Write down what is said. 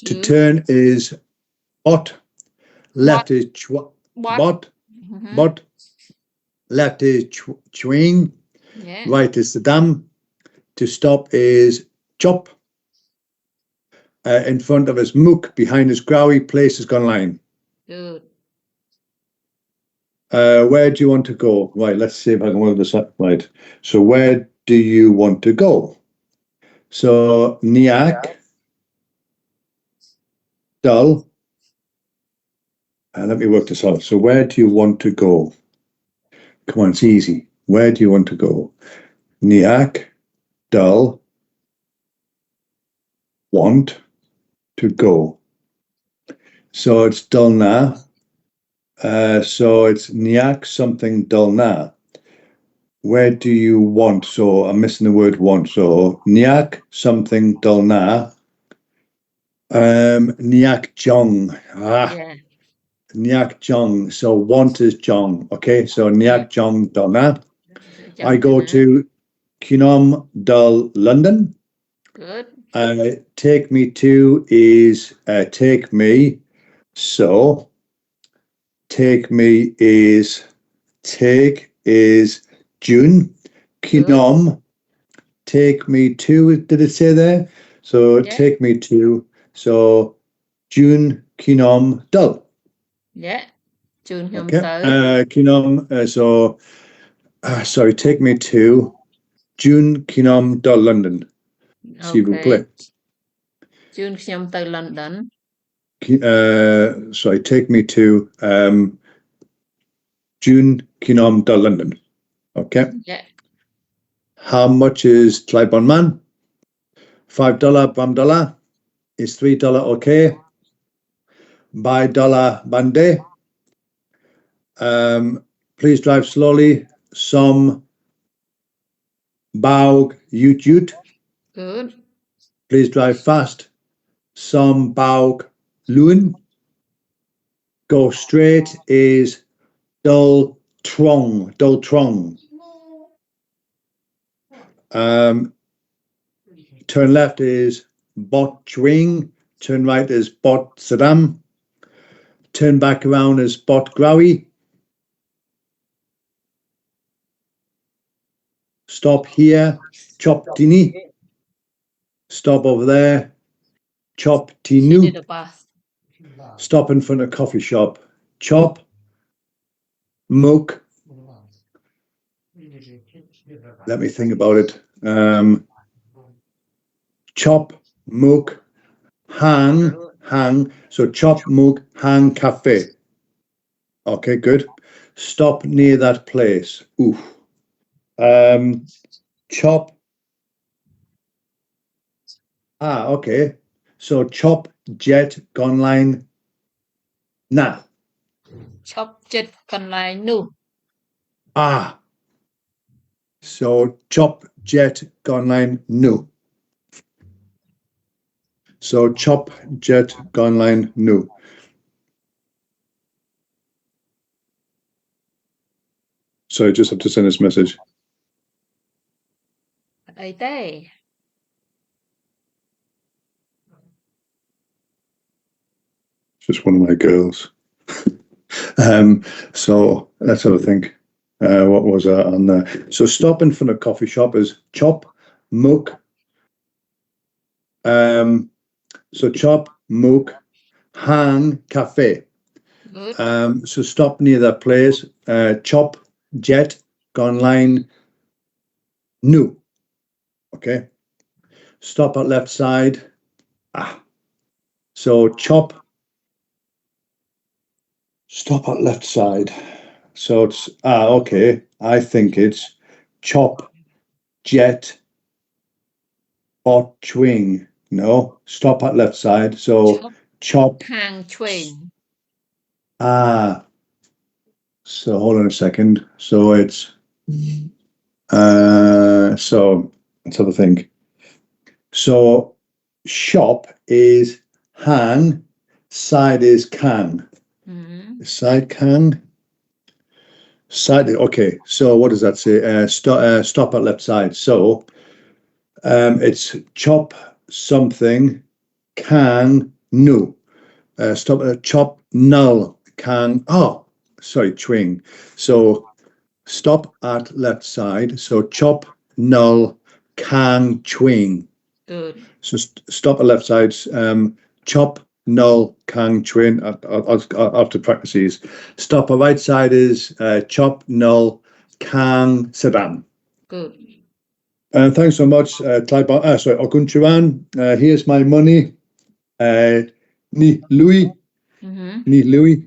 To turn is bot. Left is bot. Bot. Left is chewing. Yeah. Right is the dam. To stop is chop. In front of his mook, behind his growy, place is gone line. Good. Where do you want to go? Right, let's see if I can work this up. Right. So where do you want to go? So Niak, dull. Let me work this out. So where do you want to go? Come on, it's easy. Where do you want to go? Niak, dull, want to go. So it's dull na. So it's Niak something dull na. Where do you want? So I'm missing the word want. So Niak something dull na. Niak jong. Yeah. Niak jong. So want is jong. Okay, so Niak jong dull na. I go to Kinom dull London. Good. Take me to is take me. So take me is take is June. Kinom. Take me to. Did it say there? So take me to. So June Kinom dull. Yeah. June Kinom okay. Kinom. So sorry. Take me to June Kinom dull London. S'il vous plaît. June Kinom to London. Sorry, take me to June Kinom to London. Okay. Yeah. How much is Tlaibon Man? $5 $1 is $3 okay. Buy dollar bande. Please drive slowly. Some baug yut. Good. Please drive fast. Some baug luen. Go straight is dull trong. Dull trong. Turn left is bot chwing. Turn right is bot Saddam. Turn back around is bot Growy. Stop here, chop tini. Stop over there, chop tinu. Stop in front of coffee shop, chop, mook. Let me think about it. Chop, mook, hang. So chop, mook, hang, cafe. Okay, good. Stop near that place. Oof. Chop. Okay. So chop, jet, gone line, nah. Chop jet gone line, no. So chop, jet, gone line, no. So chop, jet, gone line, no. So I just have to send this message. Just one of my girls. So let's have a think. What was that on there? So stop in front of coffee shop is chop, mook. So chop, mook, hang, cafe. So stop near that place. Chop, jet, gone line, no. Okay. Stop at left side. So chop. Stop at left side. So it's okay. I think it's chop, jet, bot chwing. No, stop at left side. So chop. Hang chwing. So hold on a second. So it's so let's have a think. So shop is hang, side is can. Side can. Side. Okay. So what does that say? Stop at left side. So it's chop something, can nu. Stop at chop null can. Oh, sorry, twing. So stop at left side. So chop null can twing. Good. So stop at left side. Chop null can twin. I'll have to practice these. Stop at right side is chop null can sedan. Good. Thanks so much, sorry, Ogunchuan. Here's my money. Ni Louis. Mm-hmm. Ni Louis.